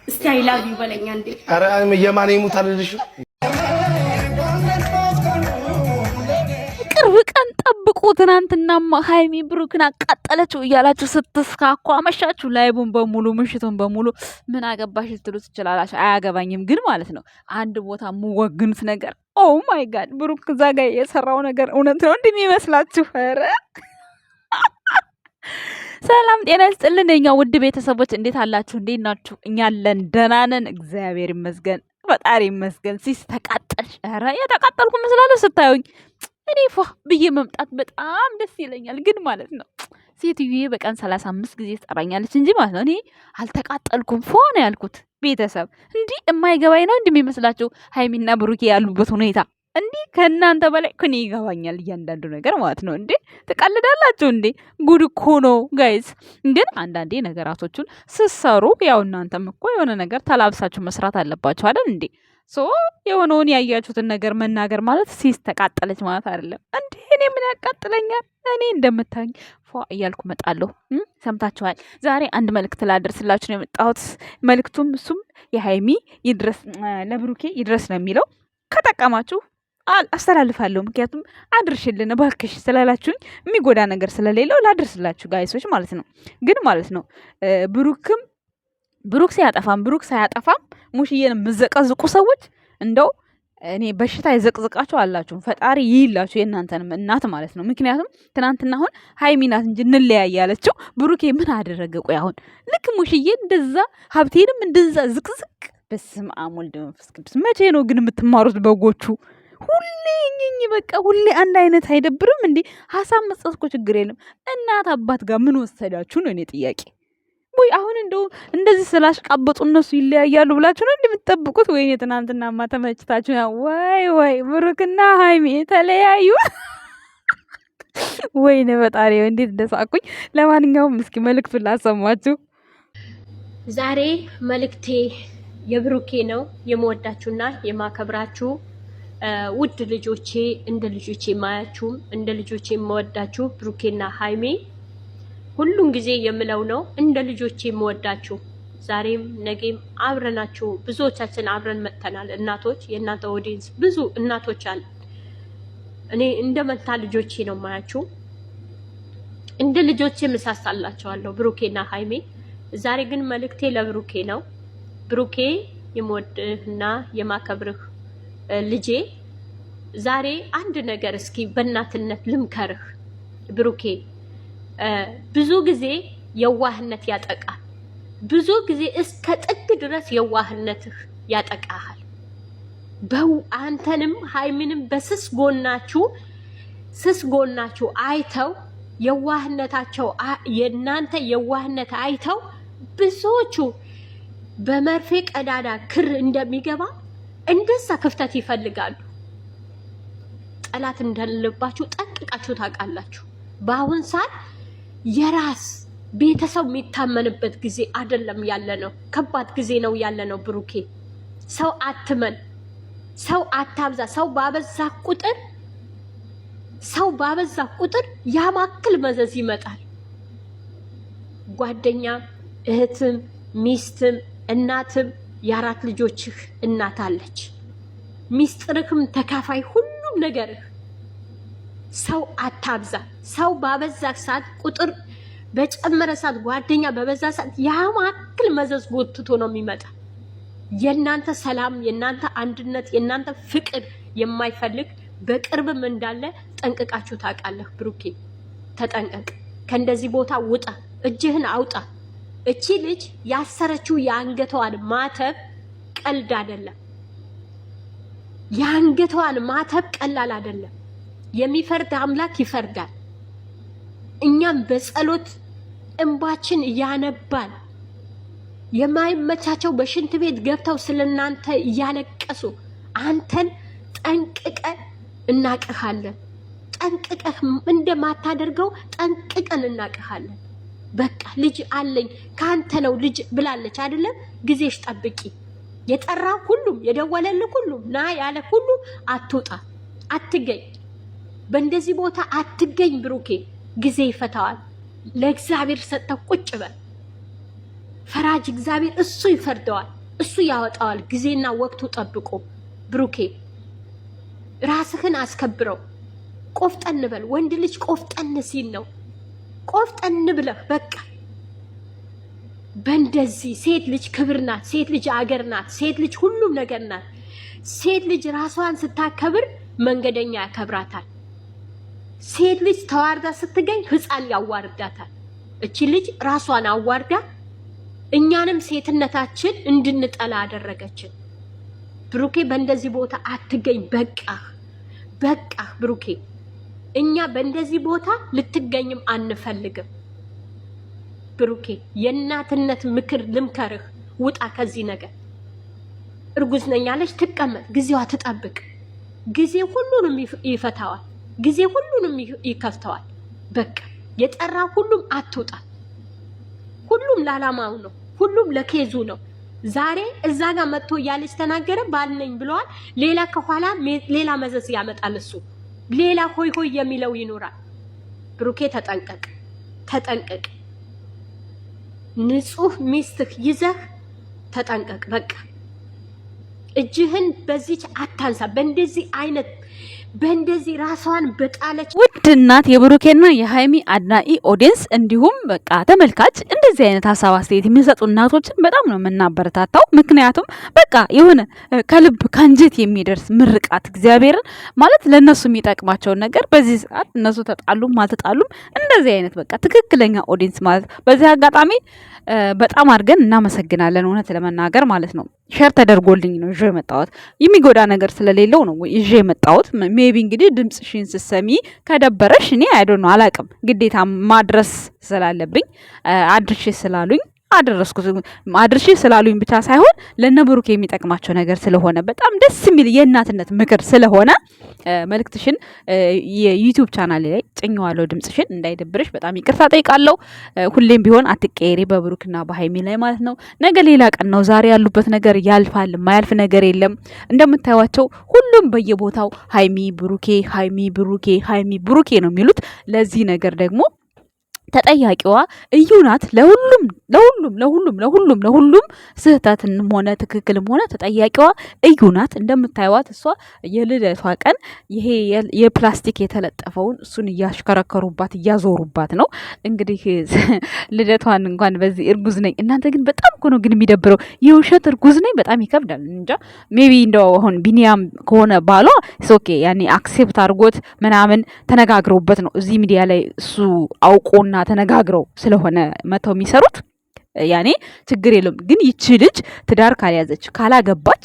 እስቲ አይ ላቭ ዩ በለኛ እንዴ። አረ የማን ይሙታል ልሽ ቅርብ ቀን ጠብቁ። ትናንትናማ ሃይሚ ብሩክን አቃጠለችው እያላችሁ ስትስካኩ አመሻችሁ። ላይቡን በሙሉ ምሽቱን በሙሉ ምን አገባሽ ልትሉ ትችላላችሁ። አያገባኝም ግን ማለት ነው አንድ ቦታ የምወግኑት ነገር ኦ ማይ ጋድ ብሩክ እዛ ጋር የሰራው ነገር እውነት ነው እንደሚመስላችሁ? ኧረ ሰላም ጤና ይስጥልን የኛ ውድ ቤተሰቦች እንዴት አላችሁ? እንዴት ናችሁ? እኛ አለን ደህና ነን፣ እግዚአብሔር ይመስገን፣ ፈጣሪ ይመስገን። ሲስ ተቃጠልሽ? ኧረ የተቃጠልኩ መስላለሁ ስታዩኝ። እኔ ፏ ብዬ መምጣት በጣም ደስ ይለኛል፣ ግን ማለት ነው ሴትዮዬ በቀን 35 ጊዜ ትጠራኛለች እንጂ ማለት ነው እኔ አልተቃጠልኩም። ፏ ነው ያልኩት። ቤተሰብ እንዲህ የማይገባኝ ነው እንደሚመስላችሁ ሃይሚና ብሩኬ ያሉበት ሁኔታ እንዲህ ከእናንተ በላይ ከኔ ይገባኛል እያንዳንዱ ነገር ማለት ነው። እንዴ ትቀልዳላችሁ እንዴ? ጉድ እኮ ነው ጋይስ። ግን አንዳንዴ ነገራቶቹን ስሰሩ ያው እናንተም እኮ የሆነ ነገር ተላብሳችሁ መስራት አለባችሁ አይደል እንዴ? ሶ የሆነውን ያያችሁትን ነገር መናገር ማለት ሲስ ተቃጠለች ማለት አይደለም እንዴ። እኔ ምን ያቃጥለኛል? እኔ እንደምታኝ ፏ እያልኩ መጣለሁ። ሰምታችኋል። ዛሬ አንድ መልእክት ላደርስላችሁ ነው የመጣሁት። መልእክቱም እሱም የሃይሚ ይድረስ ለብሩኬ ይድረስ ነው የሚለው። ከጠቀማችሁ አስተላልፋለሁ። ምክንያቱም አድርሽልን እባክሽ ስላላችሁኝ የሚጎዳ ነገር ስለሌለው ላድርስላችሁ ጋይሶች ማለት ነው። ግን ማለት ነው ብሩክ ሲያጠፋም ብሩክ ሳያጠፋም ሙሽዬን የምዘቀዝቁ ሰዎች እንደው እኔ በሽታ ይዘቅዝቃችሁ አላችሁ። ፈጣሪ ይይላችሁ የእናንተንም እናት ማለት ነው። ምክንያቱም ትናንትና አሁን ሃይሚ ናት እንጂ እንለያይ ያለችው ብሩኬ ምን አደረገ? ቆይ አሁን ልክ ሙሽዬን እንደዛ ሀብቴንም እንደዛ ዝቅዝቅ። በስመ አብ ወልድ መንፈስ ቅዱስ። መቼ ነው ግን የምትማሩት በጎቹ? ሁሌ እኝኝ በቃ ሁሌ አንድ አይነት አይደብርም እንዴ? ሀሳብ መስጠት እኮ ችግር የለም። እናት አባት ጋር ምን ወሰዳችሁ ነው እኔ ጥያቄ። ወይ አሁን እንደው እንደዚህ ስላሽቃበጡ እነሱ ይለያያሉ ብላችሁ ነው እንደምትጠብቁት? ወይኔ ትናንትናማ ተመችታችሁ ነው። ወይ ብሩክና ሃይሚ ተለያዩ። ወይኔ ፈጣሪ እንዴት እንደሳቁኝ። ለማንኛውም እስኪ መልእክቱን ላሰማችሁ። ዛሬ መልእክቴ የብሩኬ ነው። የምወዳችሁና የማከብራችሁ ውድ ልጆቼ፣ እንደ ልጆቼ ማያችሁም እንደ ልጆቼ የምወዳችሁ ብሩኬና ሃይሜ፣ ሁሉም ጊዜ የምለው ነው እንደ ልጆቼ የምወዳችሁ። ዛሬም ነገም አብረናችሁ ብዙዎቻችን አብረን መጥተናል። እናቶች፣ የእናንተ ኦዲየንስ ብዙ እናቶች አለ። እኔ እንደ መንታ ልጆቼ ነው ማያችሁ፣ እንደ ልጆቼ ምሳሳላችኋለሁ ብሩኬና ሃይሜ። ዛሬ ግን መልእክቴ ለብሩኬ ነው። ብሩኬ የምወድህና የማከብርህ ልጄ፣ ዛሬ አንድ ነገር እስኪ በእናትነት ልምከርህ ብሩኬ። ብዙ ጊዜ የዋህነት ያጠቃል። ብዙ ጊዜ እስከ ጥግ ድረስ የዋህነትህ ያጠቃሃል። አንተንም ሃይሚንም በስስ ጎናችሁ አይተው የዋህነታቸው የእናንተ የዋህነት አይተው ብዙዎቹ በመርፌ ቀዳዳ ክር እንደሚገባ እንደዛ ክፍተት ይፈልጋሉ። ጠላት እንዳለባችሁ ጠንቅቃችሁ ታውቃላችሁ። በአሁን ሰዓት የራስ ቤተሰብ የሚታመንበት ጊዜ አይደለም ያለ ነው። ከባድ ጊዜ ነው ያለ ነው ብሩኬ። ሰው አትመን፣ ሰው አታብዛ። ሰው ባበዛ ቁጥር ያማክል መዘዝ ይመጣል። ጓደኛ፣ እህትም፣ ሚስትም፣ እናትም የአራት ልጆችህ እናት አለች። ሚስጥርክም ተካፋይ ሁሉም ነገርህ። ሰው አታብዛ። ሰው ባበዛ ሰዓት ቁጥር በጨመረ ሰዓት ጓደኛ በበዛ ሰዓት ያማክል መዘዝ ጎትቶ ነው የሚመጣ። የእናንተ ሰላም፣ የእናንተ አንድነት፣ የእናንተ ፍቅር የማይፈልግ በቅርብም እንዳለ ጠንቅቃችሁ ታውቃለህ። ብሩኬ ተጠንቀቅ። ከእንደዚህ ቦታ ውጣ፣ እጅህን አውጣ። እቺ ልጅ ያሰረችው የአንገቷን ማተብ ቀልድ አይደለም። የአንገቷን ማተብ ቀላል አይደለም። የሚፈርድ አምላክ ይፈርዳል። እኛም በጸሎት እንባችን እያነባን የማይመቻቸው በሽንት ቤት ገብተው ስለናንተ እያለቀሱ አንተን ጠንቅቀን እናቅሃለን። ጠንቅቀህ እንደማታደርገው ጠንቅቀን እናቅሃለን። በቃ ልጅ አለኝ ካንተ ነው ልጅ ብላለች አይደለም? ጊዜሽ ጠብቂ። የጠራ ሁሉም የደወለልህ ሁሉም ና ያለ ሁሉ አትውጣ፣ አትገኝ። በእንደዚህ ቦታ አትገኝ ብሩኬ። ጊዜ ይፈታዋል። ለእግዚአብሔር ሰጥተህ ቁጭ በል። ፈራጅ እግዚአብሔር እሱ ይፈርደዋል። እሱ ያወጣዋል ጊዜና ወቅቱ ጠብቆ። ብሩኬ ራስህን አስከብረው፣ ቆፍጠን በል። ወንድ ልጅ ቆፍጠን ሲል ነው። ቆፍጠን ብለህ በቃ በእንደዚህ ሴት ልጅ ክብር ናት፣ ሴት ልጅ አገር ናት፣ ሴት ልጅ ሁሉም ነገር ናት። ሴት ልጅ ራሷን ስታከብር መንገደኛ ያከብራታል። ሴት ልጅ ተዋርዳ ስትገኝ ህፃን ያዋርዳታል። እቺ ልጅ ራሷን አዋርዳ እኛንም ሴትነታችን እንድንጠላ አደረገችን። ብሩኬ በእንደዚህ ቦታ አትገኝ። በቃ ብሩኬ፣ እኛ በእንደዚህ ቦታ ልትገኝም አንፈልግም። ብሩኬ የእናትነት ምክር ልምከርህ፣ ውጣ ከዚህ ነገር። እርጉዝ ነኝ አለች ትቀመጥ፣ ጊዜዋ ትጠብቅ። ጊዜ ሁሉንም ይፈታዋል፣ ጊዜ ሁሉንም ይከፍተዋል። በቃ የጠራ ሁሉም አትውጣ። ሁሉም ለዓላማው ነው፣ ሁሉም ለኬዙ ነው። ዛሬ እዛ ጋር መጥቶ እያለች ተናገረ ባልነኝ ብለዋል። ሌላ ከኋላ ሌላ መዘዝ ያመጣል። እሱ ሌላ ሆይ ሆይ የሚለው ይኖራል። ብሩኬ ተጠንቀቅ። ንጹህ ሚስትህ ይዘህ ተጠንቀቅ። በቃ እጅህን በዚች አታንሳ። በእንደዚህ ራሷን በጣለች ውድ እናት የብሩኬና የሃይሚ አድናቂ ኦዲየንስ እንዲሁም በቃ ተመልካች እንደዚህ አይነት ሀሳብ አስተያየት የሚሰጡ እናቶችን በጣም ነው የምናበረታታው። ምክንያቱም በቃ የሆነ ከልብ ከአንጀት የሚደርስ ምርቃት እግዚአብሔርን ማለት ለነሱ የሚጠቅማቸውን ነገር በዚህ ሰዓት እነሱ ተጣሉም አልተጣሉም እንደዚህ አይነት በቃ ትክክለኛ ኦዲየንስ ማለት በዚህ አጋጣሚ በጣም አድርገን እናመሰግናለን። እውነት ለመናገር ማለት ነው ሼር ተደርጎልኝ ነው ይዤ የመጣሁት። የሚጎዳ ነገር ስለሌለው ነው ይዤ የመጣሁት። ሜቢ እንግዲህ ድምጽሽን ስትሰሚ ከደበረሽ እኔ አይዶን አላቅም፣ ግዴታ ማድረስ ስላለብኝ አድርሼ ስላሉኝ አደረስኩት። አድርሼ ስላሉኝ ብቻ ሳይሆን ለነብሩክ የሚጠቅማቸው ነገር ስለሆነ በጣም ደስ የሚል የእናትነት ምክር ስለሆነ መልእክትሽን የዩቲዩብ ቻናል ላይ ጭኘዋለሁ። ድምጽሽን እንዳይደብርሽ በጣም ይቅርታ ጠይቃለሁ። ሁሌም ቢሆን አትቀየሪ በብሩክና በሃይሚ ላይ ማለት ነው። ነገ ሌላ ቀን ነው። ዛሬ ያሉበት ነገር ያልፋል። የማያልፍ ነገር የለም። እንደምታዩቸው ሁሉም በየቦታው ሃይሚ ብሩኬ፣ ሃይሚ ብሩኬ፣ ሃይሚ ብሩኬ ነው የሚሉት። ለዚህ ነገር ደግሞ ተጠያቂዋ እዩ ናት። ለሁሉም ስህተትንም ሆነ ትክክልም ሆነ ተጠያቂዋ እዩ ናት። እንደምታዩት እሷ የልደቷ ቀን ይሄ የፕላስቲክ የተለጠፈውን እሱን እያሽከረከሩባት እያዞሩባት ነው። እንግዲህ ልደቷን እንኳን በዚህ እርጉዝ ነኝ። እናንተ ግን በጣም እኮ ነው ግን የሚደብረው። የውሸት እርጉዝ ነኝ በጣም ይከብዳል። እንጃ ሜቢ እንደው አሁን ቢኒያም ከሆነ ባሏ ኦኬ ያኔ አክሴፕት አድርጎት ምናምን ተነጋግረውበት ነው እዚህ ሚዲያ ላይ እሱ አውቆና ተነጋግረው ስለሆነ መተው የሚሰሩት ያኔ ችግር የለም። ግን ይቺ ልጅ ትዳር ካልያዘች ካላገባች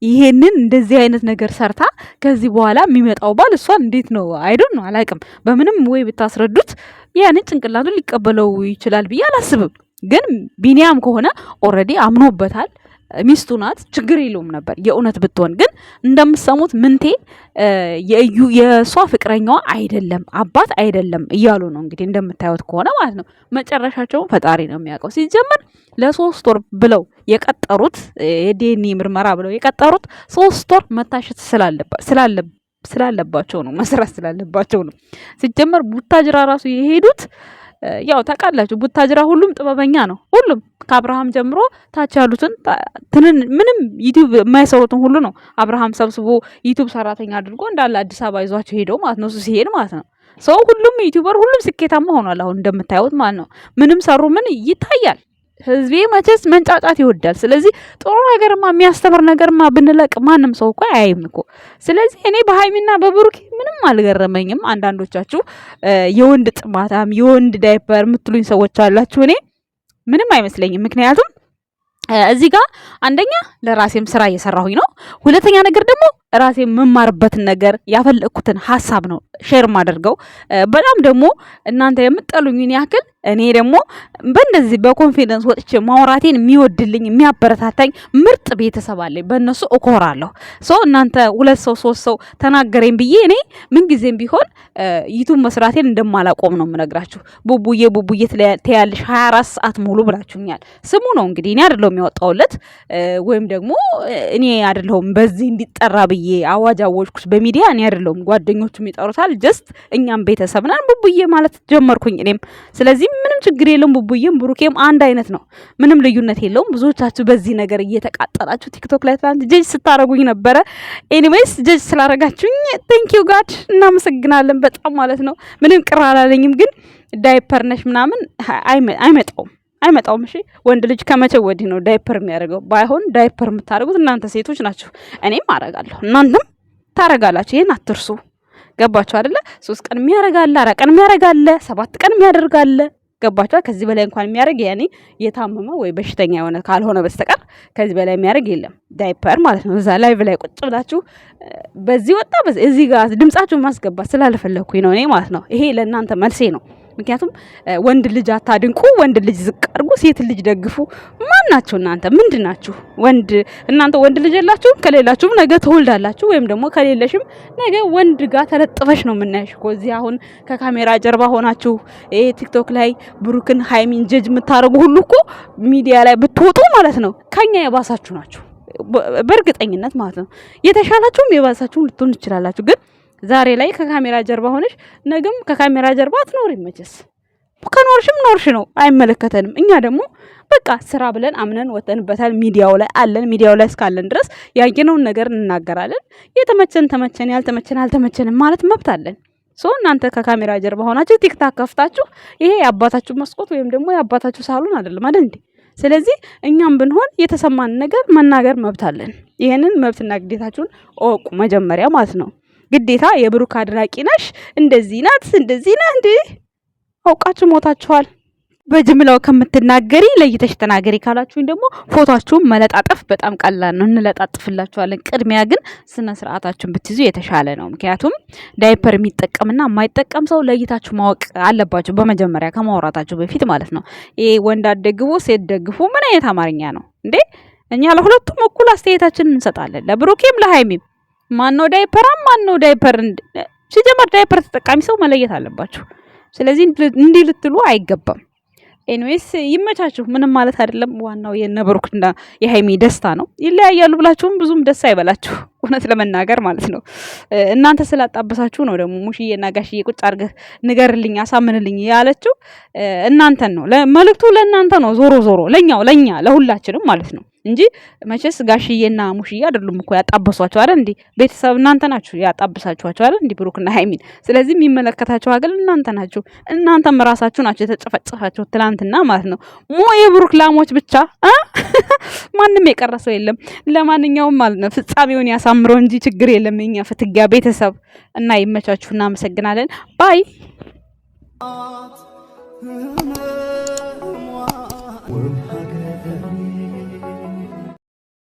ይሄንን እንደዚህ አይነት ነገር ሰርታ ከዚህ በኋላ የሚመጣው ባል እሷን እንዴት ነው አይዶን ነው አላውቅም። በምንም ወይ ብታስረዱት ያንን ጭንቅላቱን ሊቀበለው ይችላል ብዬ አላስብም። ግን ቢኒያም ከሆነ ኦልሬዲ አምኖበታል። ሚስቱ ናት፣ ችግር የለውም ነበር የእውነት ብትሆን። ግን እንደምሰሙት ምንቴ የእሷ ፍቅረኛዋ አይደለም አባት አይደለም እያሉ ነው እንግዲህ እንደምታዩት ከሆነ ማለት ነው። መጨረሻቸውን ፈጣሪ ነው የሚያውቀው። ሲጀመር ለ3 ወር ብለው የቀጠሩት የዲኤንኤ ምርመራ ብለው የቀጠሩት 3 ወር መታሸት ስላለባቸው ነው፣ መስራት ስላለባቸው ነው። ሲጀመር ቡታጅራ ራሱ የሄዱት ያው ታውቃላችሁ ቡታጅራ ሁሉም ጥበበኛ ነው። ሁሉም ከአብርሃም ጀምሮ ታች ያሉትን ምንም ዩቲዩብ የማይሰሩትን ሁሉ ነው አብርሃም ሰብስቦ ዩቲዩብ ሰራተኛ አድርጎ እንዳለ አዲስ አበባ ይዟቸው ሄደው ማለት ነው። እሱ ሲሄድ ማለት ነው ሰው ሁሉም ዩቲዩበር ሁሉም ስኬታማ ሆኗል አሁን እንደምታዩት ማለት ነው። ምንም ሰሩ ምን ይታያል። ህዝቤ መቼስ መንጫጫት ይወዳል። ስለዚህ ጥሩ ነገርማ የሚያስተምር ነገርማ ብንለቅ ማንም ሰው እኮ አያይም እኮ። ስለዚህ እኔ በሃይሚና በብሩክ ምንም አልገረመኝም። አንዳንዶቻችሁ የወንድ ጥማታም የወንድ ዳይፐር የምትሉኝ ሰዎች አላችሁ። እኔ ምንም አይመስለኝም። ምክንያቱም እዚህ ጋር አንደኛ ለራሴም ስራ እየሰራሁኝ ነው። ሁለተኛ ነገር ደግሞ ራሴ የምማርበትን ነገር ያፈለኩትን ሀሳብ ነው ሼር ማደርገው። በጣም ደግሞ እናንተ የምትጠሉኝን ያክል እኔ ደግሞ በእንደዚህ በኮንፊደንስ ወጥቼ ማውራቴን የሚወድልኝ የሚያበረታታኝ ምርጥ ቤተሰብ አለኝ። በእነሱ እኮራለሁ። እናንተ 2 ሰው 3 ሰው ተናገረኝ ብዬ እኔ ምንጊዜም ቢሆን ዩቱብ መስራቴን እንደማላቆም ነው የምነግራችሁ። ቡቡዬ ትያለሽ 24 ሰዓት ሙሉ ብላችሁኛል። ስሙ ነው እንግዲህ እኔ አይደለሁም ያወጣውለት ወይም ደግሞ እኔ አይደለሁም በዚህ እንዲጠራ ብዬ ብዬ አዋጅ አወጅኩት በሚዲያ እኔ አይደለሁም ጓደኞቹም ይጠሩታል ጀስት እኛም ቤተሰብ ነን ቡቡዬ ማለት ጀመርኩኝ እኔም ስለዚህ ምንም ችግር የለም ቡቡዬም ብሩኬም አንድ አይነት ነው ምንም ልዩነት የለውም ብዙዎቻችሁ በዚህ ነገር እየተቃጠላችሁ ቲክቶክ ላይ ትላንት ጀጅ ስታረጉኝ ነበረ ኤኒዌይስ ጀጅ ስላረጋችሁኝ ቴንክ ዩ ጋድ እናመሰግናለን በጣም ማለት ነው ምንም ቅር አላለኝም ግን ዳይፐር ነሽ ምናምን አይመጣውም እሺ ወንድ ልጅ ከመቼ ወዲህ ነው ዳይፐር የሚያደርገው ባይሆን ዳይፐር የምታደርጉት እናንተ ሴቶች ናችሁ እኔም አረጋለሁ እናንተም ታረጋላችሁ ይሄን አትርሱ ገባችሁ አይደለ 3 ቀን የሚያረጋለ 4 ቀን የሚያረጋለ 7 ቀን የሚያደርጋለ ገባችሁ ከዚህ በላይ እንኳን የሚያደርግ ያኔ የታመመ ወይ በሽተኛ የሆነ ካልሆነ በስተቀር ከዚህ በላይ የሚያደርግ የለም ዳይፐር ማለት ነው እዛ ላይቭ ላይ ቁጭ ብላችሁ በዚህ ወጣ እዚህ ጋር ድምጻችሁን ማስገባት ስላልፈለኩኝ ነው እኔ ማለት ነው ይሄ ለእናንተ መልሴ ነው ምክንያቱም ወንድ ልጅ አታድንቁ ወንድ ልጅ ዝቅ አድርጉ ሴት ልጅ ደግፉ ማን ናችሁ እናንተ ምንድናችሁ ወንድ እናንተ ወንድ ልጅ የላችሁም ከሌላችሁም ነገ ትወልዳላችሁ ወይም ደግሞ ከሌለሽም ነገ ወንድ ጋር ተለጥፈሽ ነው የምናይሽ እኮ እዚህ አሁን ከካሜራ ጀርባ ሆናችሁ ቲክቶክ ላይ ብሩክን ሃይሚን ጀጅ የምታረጉ ሁሉ እኮ ሚዲያ ላይ ብትወጡ ማለት ነው ከኛ የባሳችሁ ናችሁ በእርግጠኝነት ማለት ነው የተሻላችሁም የባሳችሁም ልትሆኑ ትችላላችሁ ግን ዛሬ ላይ ከካሜራ ጀርባ ሆነሽ ነገም ከካሜራ ጀርባ አትኖሪም መቼስ ከኖርሽም ኖርሽ ነው አይመለከተንም እኛ ደግሞ በቃ ስራ ብለን አምነን ወተንበታል ሚዲያው ላይ አለን ሚዲያው ላይ እስካለን ድረስ ያየነውን ነገር እንናገራለን የተመቸን ተመቸን ያልተመቸን አልተመቸንም ማለት መብት አለን እናንተ ከካሜራ ጀርባ ሆናችሁ ቲክታክ ከፍታችሁ ይሄ የአባታችሁ መስኮት ወይም ደግሞ የአባታችሁ ሳሎን አይደለም አይደል እንዴ ስለዚህ እኛም ብንሆን የተሰማን ነገር መናገር መብት አለን ይሄንን መብትና ግዴታችሁን ኦቁ መጀመሪያ ማለት ነው ግዴታ የብሩክ አድናቂ ነሽ እንደዚህ ናት እንደዚህ ናት እንዴ አውቃችሁ ሞታችኋል በጅምላው ከምትናገሪ ለይተሽ ተናገሪ ካላችሁኝ ደግሞ ፎቶአችሁን መለጣጠፍ በጣም ቀላል ነው እንለጣጥፍላችኋለን ቅድሚያ ግን ስነ ስርዓታችሁን ብትይዙ የተሻለ ነው ምክንያቱም ዳይፐር የሚጠቀምና የማይጠቀም ሰው ለይታችሁ ማወቅ አለባችሁ በመጀመሪያ ከማውራታችሁ በፊት ማለት ነው ይሄ ወንድ አደግቦ ሴት ደግፎ ምን አይነት አማርኛ ነው እንዴ እኛ ለሁለቱም እኩል አስተያየታችንን እንሰጣለን ለብሩኬም ለሃይሚም ማነው ዳይፐር ሲጀመር ዳይፐር ተጠቃሚ ሰው መለየት አለባችሁ ስለዚህ እንዲህ ልትሉ አይገባም ኤኒዌይስ ይመቻችሁ ምንም ማለት አይደለም ዋናው የነብሩክና የሃይሚ ደስታ ነው ይለያያሉ ብላችሁም ብዙም ደስ አይበላችሁ እውነት ለመናገር ማለት ነው እናንተ ስላጣበሳችሁ ነው ደግሞ ሙሽዬና ጋሽዬ ቁጭ አርገህ ንገርልኝ አሳምንልኝ ያለችው እናንተን ነው መልእክቱ ለእናንተ ነው ዞሮ ለኛ ለሁላችንም ማለት ነው እንጂ መቼስ ጋሽዬና ሙሽዬ አይደሉም እኮ ያጣበሷቸው አይደል እንዴ ቤተሰብ እናንተ ናችሁ ያጣበሳችኋቸው አይደል እንዴ ብሩክና ሃይሚን ስለዚህ የሚመለከታቸው አገል እናንተ ናችሁ እናንተም ራሳችሁ ናችሁ የተጨፈጨፋችሁ ትላንትና ማለት ነው የብሩክ ላሞች ብቻ ማንንም የቀረሰው የለም ለማንኛውም ማለት ነው ፍጻሜውን ያሳምረው እንጂ ችግር የለም እኛ ፍትጊያ ቤተሰብ እና ይመቻችሁና አመሰግናለን ባይ